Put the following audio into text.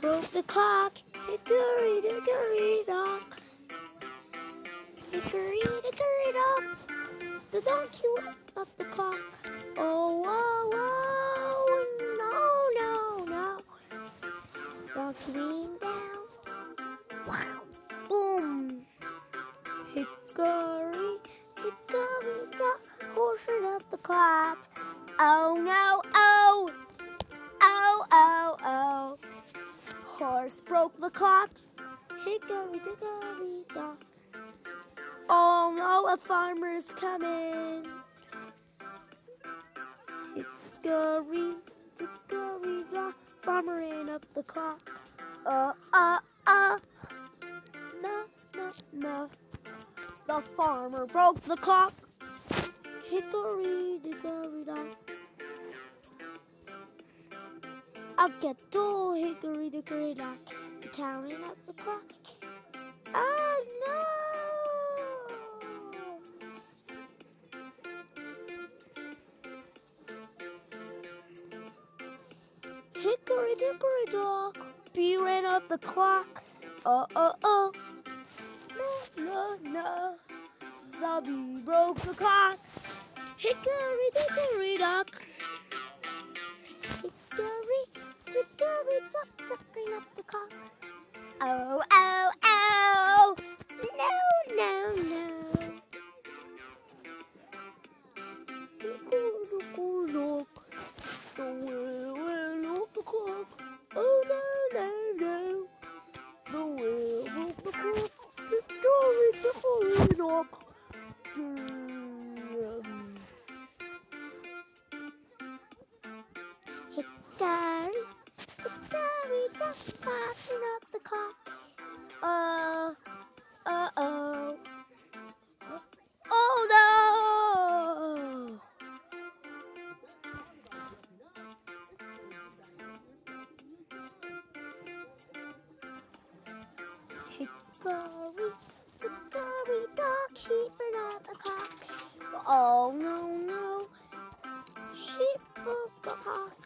broke the clock. Hickory dickory dock. Hickory dickory dock. The donkey went up the clock. Oh, whoa, whoa, no, no, no. Donkey leaned down. Wow, boom. Hickory dickory dock. Horse went up the clock. Oh, no, oh. Oh, oh, oh. Horse broke the clock. Hickory dickory dock. Oh no, a farmer's coming. Hickory dickory dock. Farmer ran up the clock. No, no, no. The farmer broke the clock. Hickory dickory dock. I'll get to hickory dickory dock. Counting up the clock. Oh no! Hickory dickory dock. B ran up the clock. Oh. No, no, no. The bee broke the clock. Hickory dickory dock. Hickory dickory dock. Sucking up the clock. Oh, oh, oh. No, no, no. Hickory dickory dock. The wheel ran up the clock. Oh, no, no, no. The wheel broke the clock. Hickory dickory dock. Hickory dickory dock, passing up the clock. Oh. Oh no! Hickory dickory dock, sheep ran up the clock. Oh no, no. Sheep broke the clock.